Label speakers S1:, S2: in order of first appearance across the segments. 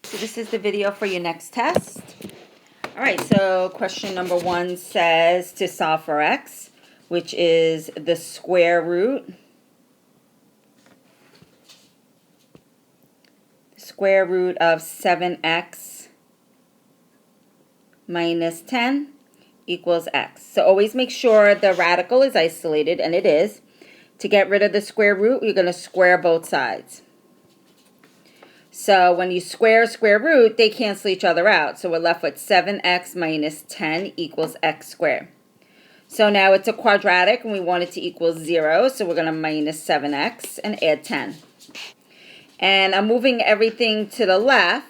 S1: So this is the video for your next test. All right, so question number 1 says to solve for x, which is the square root. Square root of 7x minus 10 equals x. So always make sure the radical is isolated, and it is. To get rid of the square root, you're going to square both sides. So when you square square root, they cancel each other out. So we're left with 7x minus 10 equals x squared. So now it's a quadratic, and we want it to equal 0. So we're going to minus 7x and add 10. And I'm moving everything to the right,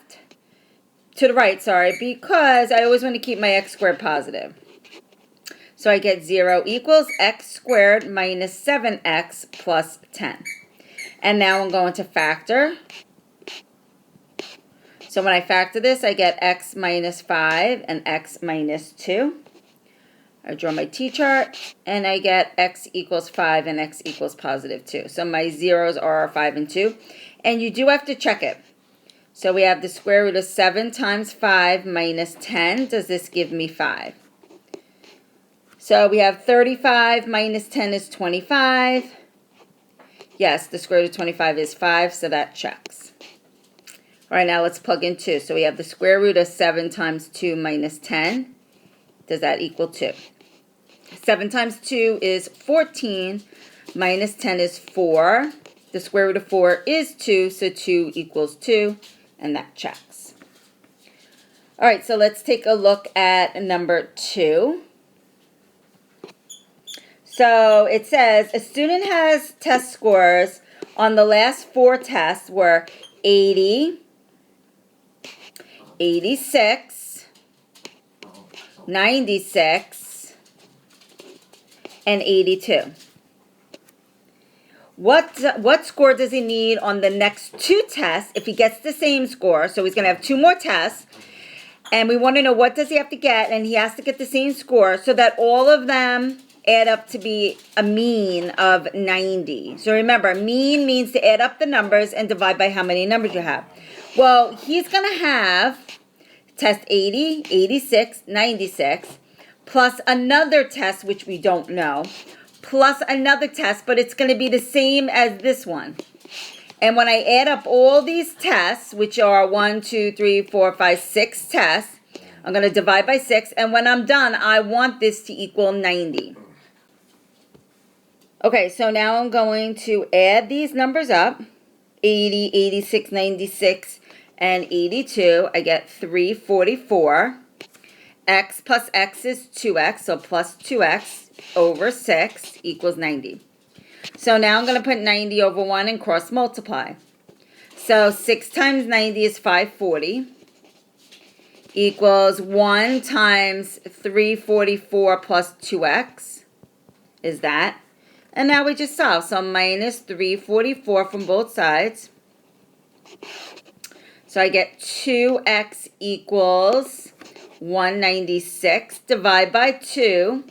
S1: because I always want to keep my x squared positive. So I get 0 equals x squared minus 7x plus 10. And now I'm going to factor. So when I factor this, I get x minus 5 and x minus 2. I draw my t-chart, and I get x equals 5 and x equals positive 2. So my zeros are 5 and 2. And you do have to check it. So we have the square root of 7 times 5 minus 10. Does this give me 5? So we have 35 minus 10 is 25. Yes, the square root of 25 is 5, so that checks. All right, now let's plug in 2. So we have the square root of 7 times 2 minus 10. Does that equal 2? 7 times 2 is 14. Minus 10 is 4. The square root of 4 is 2, so 2 equals 2, and that checks. All right, so let's take a look at number 2. So it says a student has test scores on the last 4 tests were 80, 86, 96, and 82. What score does he need on the next 2 tests if he gets the same score? So he's going to have 2 more tests. And we want to know what does he have to get, and he has to get the same score so that all of them add up to be a mean of 90. So remember, mean means to add up the numbers and divide by how many numbers you have. Well, he's going to have test 80, 86, 96, plus another test, which we don't know, plus another test, but it's going to be the same as this one. And when I add up all these tests, which are 1, 2, 3, 4, 5, 6 tests, I'm going to divide by 6. And when I'm done, I want this to equal 90. Okay, so now I'm going to add these numbers up. 80, 86, 96, and 82. I get 344. X plus x is 2x, so plus 2x over 6 equals 90. So now I'm going to put 90 over 1 and cross multiply. So 6 times 90 is 540 equals 1 times 344 plus 2x is that. And now we just solve. So minus 344 from both sides. So I get 2x equals 196. Divide by 2.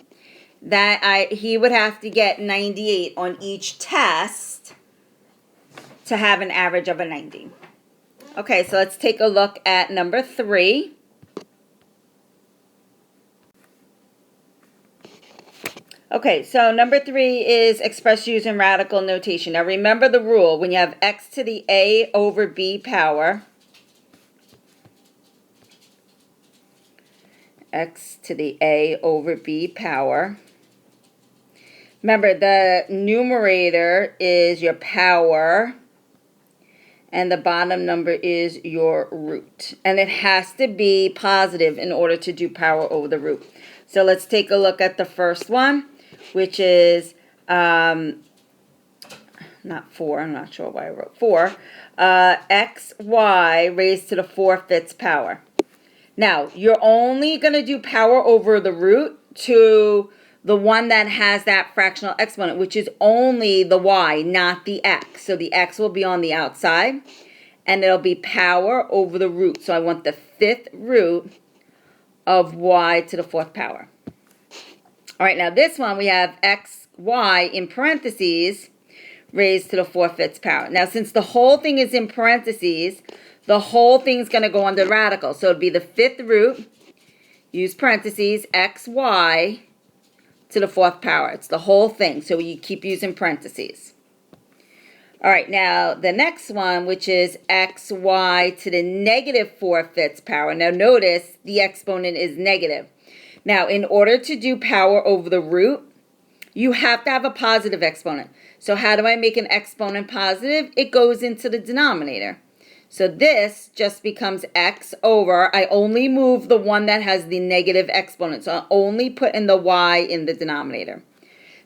S1: He would have to get 98 on each test to have an average of a 90. Okay, so let's take a look at number 3. Okay, so number 3 is expressed using radical notation. Now remember the rule. When you have x to the a over b power, x to the a over b power, remember the numerator is your power and the bottom number is your root. And it has to be positive in order to do power over the root. So let's take a look at the first one, which is not 4. I'm not sure why I wrote 4. xy raised to the 4/5 power. Now, you're only going to do power over the root to the one that has that fractional exponent, which is only the y, not the x. So the x will be on the outside, and it'll be power over the root. So I want the 5th root of y to the 4th power. All right, now this one we have xy in parentheses raised to the 4/5 power. Now, since the whole thing is in parentheses, the whole thing's going to go under the radical. So it would be the fifth root, use parentheses, xy to the fourth power. It's the whole thing, so you keep using parentheses. All right, now the next one, which is xy to the negative 4/5 power. Now notice the exponent is negative. Now, in order to do power over the root, you have to have a positive exponent. So how do I make an exponent positive? It goes into the denominator. So this just becomes x over, I only move the one that has the negative exponent. So I'll only put in the y in the denominator.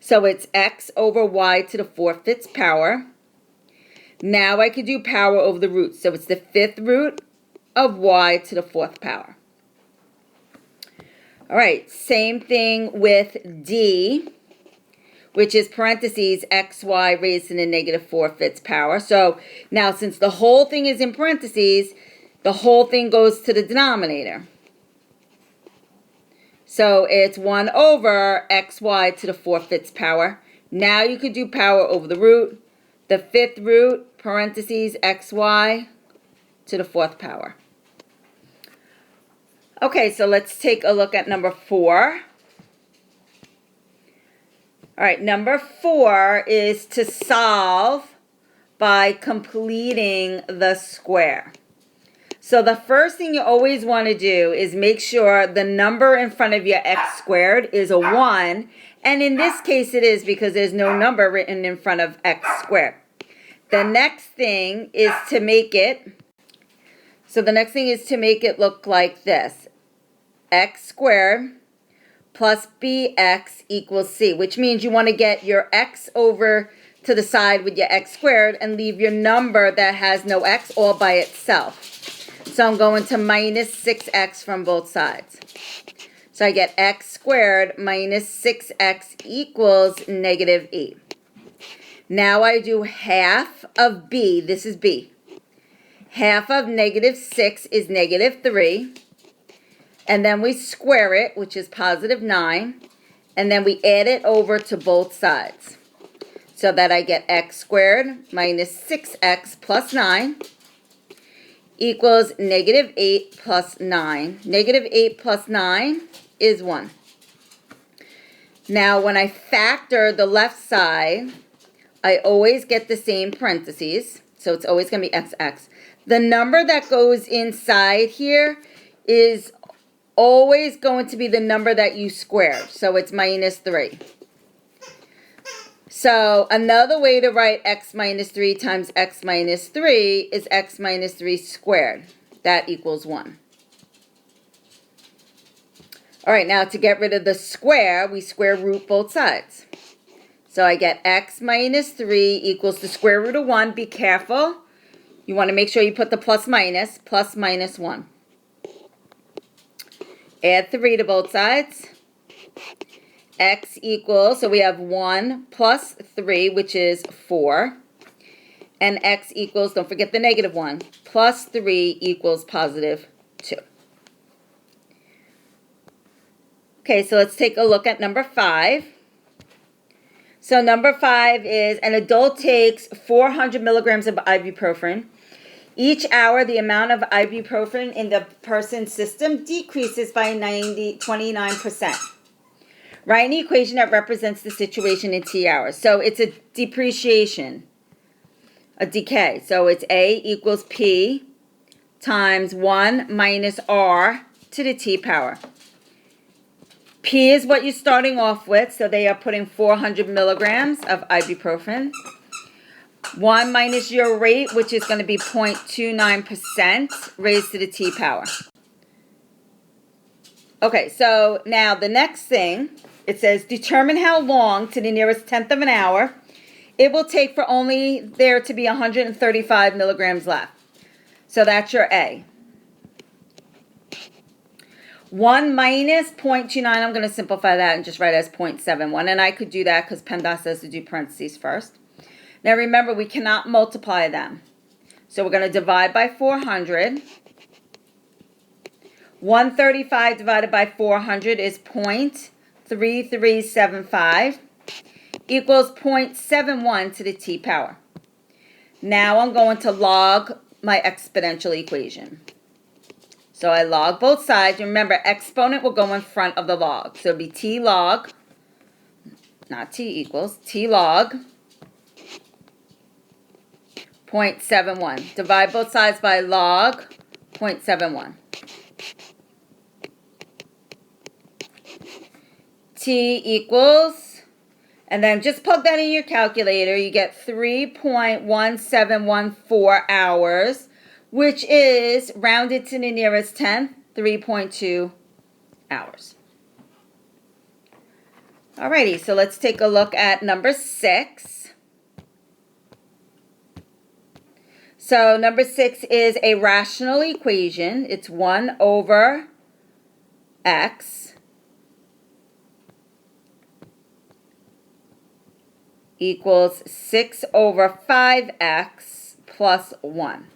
S1: So it's x over y to the 4/5 power. Now I could do power over the root. So it's the fifth root of y to the fourth power. All right, same thing with d, which is parentheses xy raised to the negative 4/5 power. So now since the whole thing is in parentheses, the whole thing goes to the denominator. So it's 1 over xy to the 4/5 power. Now you could do power over the root. The fifth root, parentheses xy to the fourth power. Okay, so let's take a look at number 4. All right, number 4 is to solve by completing the square. So the first thing you always want to do is make sure the number in front of your x squared is a 1. And in this case it is because there's no number written in front of x squared. The next thing is to make it, look like this. X squared plus bx equals c, which means you want to get your x over to the side with your x squared and leave your number that has no x all by itself. So I'm going to minus 6x from both sides. So I get x squared minus 6x equals negative 8. Now I do half of b, this is b. Half of negative 6 is negative 3. And then we square it, which is positive 9. And then we add it over to both sides. So that I get x squared minus 6x plus 9 equals negative 8 plus 9. Negative 8 plus 9 is 1. Now when I factor the left side, I always get the same parentheses. So it's always going to be xx. The number that goes inside here is always going to be the number that you squared. So it's minus 3. So another way to write x minus 3 times x minus 3 is x minus 3 squared. That equals 1. All right, now to get rid of the square, we square root both sides. So I get x minus 3 equals the square root of 1. Be careful. You want to make sure you put the plus minus 1. Add 3 to both sides. X equals, so we have 1 plus 3, which is 4. And x equals, don't forget the negative 1, plus 3 equals positive 2. Okay, so let's take a look at number 5. So number 5 is an adult takes 400 milligrams of ibuprofen. Each hour, the amount of ibuprofen in the person's system decreases by 29%. Write an equation that represents the situation in T hours. So it's a depreciation, a decay. So it's A equals P times 1 minus R to the T power. P is what you're starting off with, so they are putting 400 milligrams of ibuprofen. 1 minus your rate, which is going to be 0.29% raised to the T power. Okay, so now the next thing, it says determine how long to the nearest tenth of an hour it will take for only there to be 135 milligrams left. So that's your A. 1 minus 0.29, I'm going to simplify that and just write it as 0.71. And I could do that because PEMDAS says to do parentheses first. Now remember, we cannot multiply them. So we're going to divide by 400. 135 divided by 400 is 0.3375 equals 0.71 to the T power. Now I'm going to log my exponential equation. So I log both sides. Remember, exponent will go in front of the log. So it'll be t log, not t equals, t log 0.71. Divide both sides by log 0.71. T equals, and then just plug that in your calculator. You get 3.1714 hours, which is, rounded to the nearest tenth, 3.2 hours. Alrighty, so let's take a look at number 6. So number 6 is a rational equation. It's 1 over x equals 6 over 5x plus 1.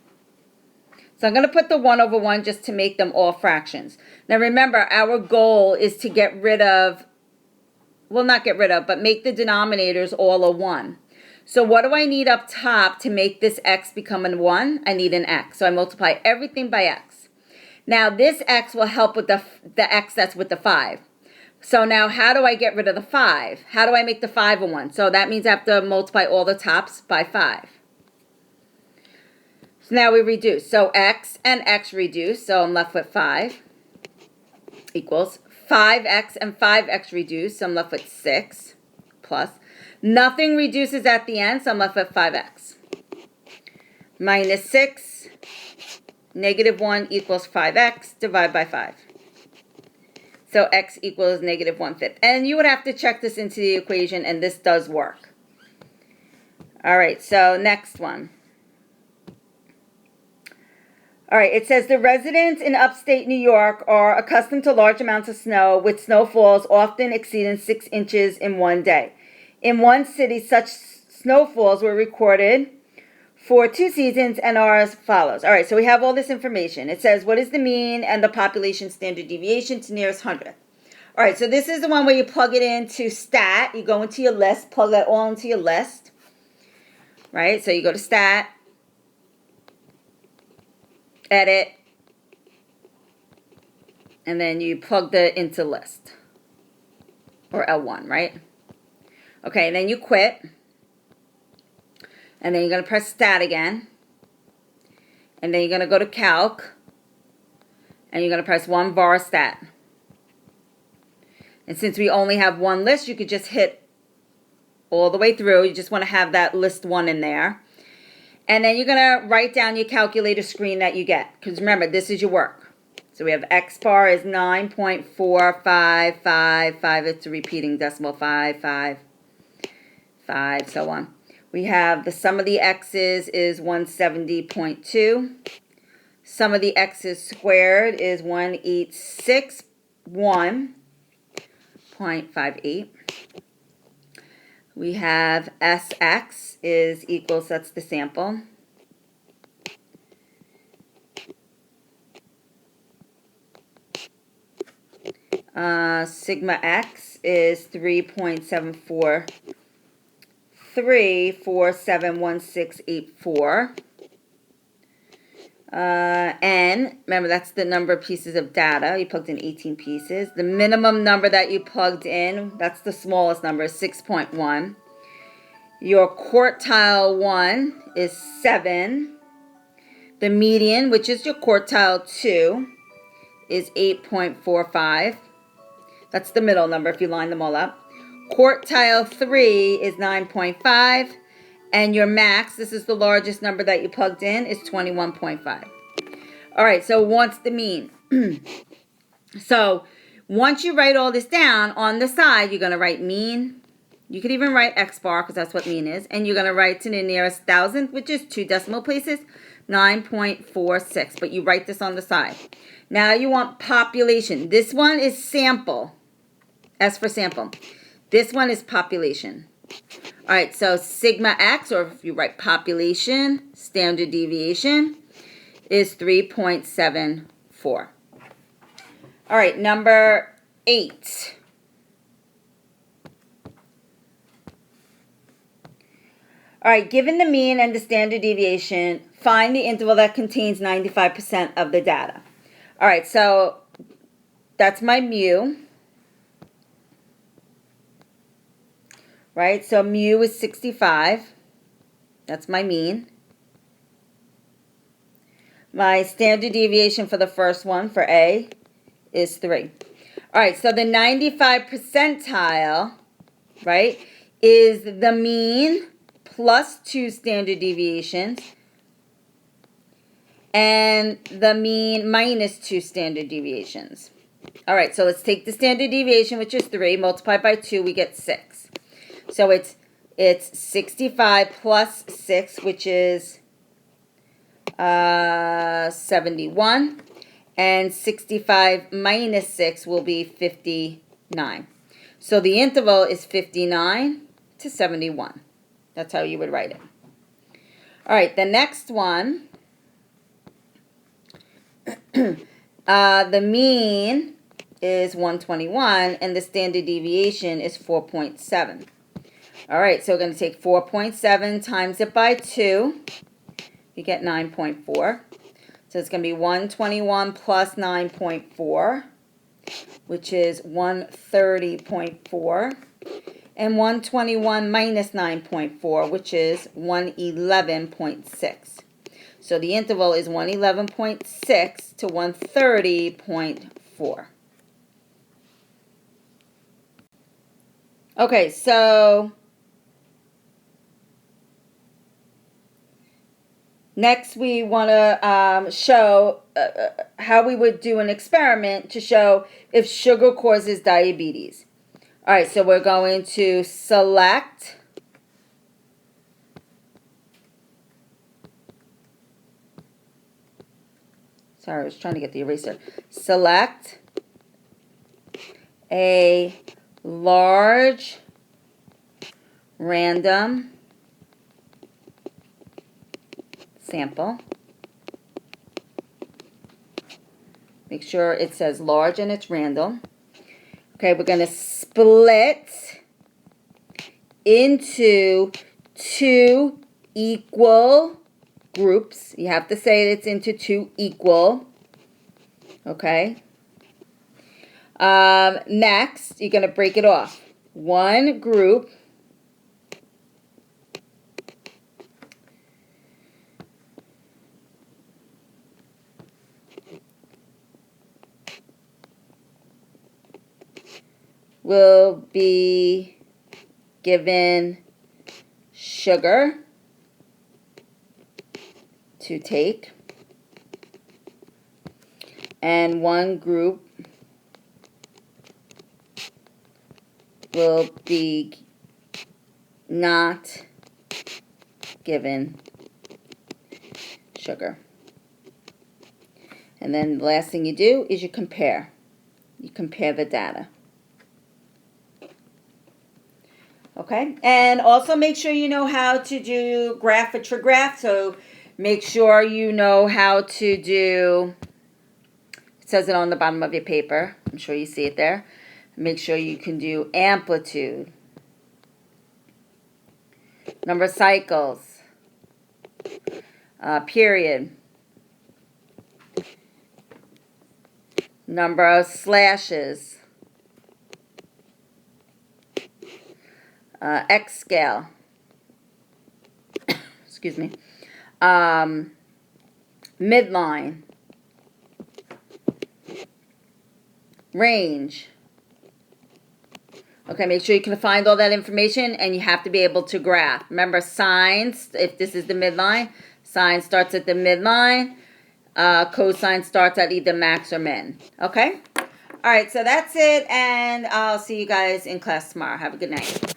S1: So I'm going to put the 1 over 1 just to make them all fractions. Now remember, our goal is to get rid of, well, not get rid of, but make the denominators all a 1. So what do I need up top to make this x become a 1? I need an x. So I multiply everything by x. Now this x will help with the x that's with the 5. So now how do I get rid of the 5? How do I make the 5 a 1? So that means I have to multiply all the tops by 5. So now we reduce. So x and x reduce. So I'm left with 5 equals 5x and 5x reduce. So I'm left with 6 plus. Nothing reduces at the end. So I'm left with 5x. Minus 6, negative 1 equals 5x. Divide by 5. So x equals negative 1/5. And you would have to check this into the equation, and this does work. All right, so next one. All right, it says the residents in upstate New York are accustomed to large amounts of snow, with snowfalls often exceeding 6 inches in one day. In one city, such snowfalls were recorded for 2 seasons and are as follows. All right, so we have all this information. It says, what is the mean and the population standard deviation to nearest hundredth? All right, so this is the one where you plug it into stat. You go into your list, plug that all into your list. Right, so you go to stat, edit, and then you plug the into list, or L1, right? Okay, and then you quit. And then you're going to press stat again. And then you're going to go to calc. And you're going to press 1 var stat. And since we only have one list, you could just hit all the way through. You just want to have that list 1 in there. And then you're going to write down your calculator screen that you get. Because remember, this is your work. So we have x bar is 9.4555. It's a repeating decimal, 5, so on. We have the sum of the x's is 170.2. Sum of the x's squared is 1861.58. We have sx is equals, that's the sample. Sigma x is 3.743471684. N, remember that's the number of pieces of data. You plugged in 18 pieces. The minimum number that you plugged in, that's the smallest number, is 6.1. Your quartile 1 is 7. The median, which is your quartile 2, is 8.45. That's the middle number if you line them all up. Quartile 3 is 9.5. And your max, this is the largest number that you plugged in, is 21.5. All right, so what's the mean? So once you write all this down, on the side, you're going to write mean. You could even write x bar, because that's what mean is. And you're going to write to the nearest thousandth, which is 2 decimal places, 9.46. But you write this on the side. Now you want population. This one is sample. S for sample. This one is population. All right, so sigma x, or if you write population, standard deviation, is 3.74. All right, number 8. All right, given the mean and the standard deviation find the interval that contains 95% of the data. All right, so that's my mu. Right, so mu is 65. That's my mean. My standard deviation for the first one, for A, is 3. All right, so the 95 percentile, right, is the mean plus 2 standard deviations and the mean minus 2 standard deviations. All right, so let's take the standard deviation, which is 3, multiplied by 2, we get 6. So it's 65 plus 6, which is 71. And 65 minus 6 will be 59. So the interval is 59 to 71. That's how you would write it. All right, the next one, the mean is 121, and the standard deviation is 4.7. All right, so we're going to take 4.7 times it by 2. You get 9.4. So it's going to be 121 plus 9.4, which is 130.4. And 121 minus 9.4, which is 111.6. So the interval is 111.6 to 130.4. Okay, so next we want to show how we would do an experiment to show if sugar causes diabetes. All right, so we're going to select sorry, I was trying to get the eraser. Select a large random sample. Make sure it says large and it's random. Okay, we're going to split into 2 equal groups. You have to say it's into 2 equal. Okay. Next, you're going to break it off. One group will be given sugar to take, and one group will be not given sugar. And then the last thing you do is you compare. You compare the data. Okay, and also make sure you know how to do graph for graph. So make sure you know how to do, it says it on the bottom of your paper. I'm sure you see it there. Make sure you can do amplitude, number of cycles, period, number of slashes, X scale, excuse me, midline, range. Okay, make sure you can find all that information, and you have to be able to graph. Remember, sines, if this is the midline, sine starts at the midline, cosine starts at either max or min. Okay? All right, so that's it, and I'll see you guys in class tomorrow. Have a good night.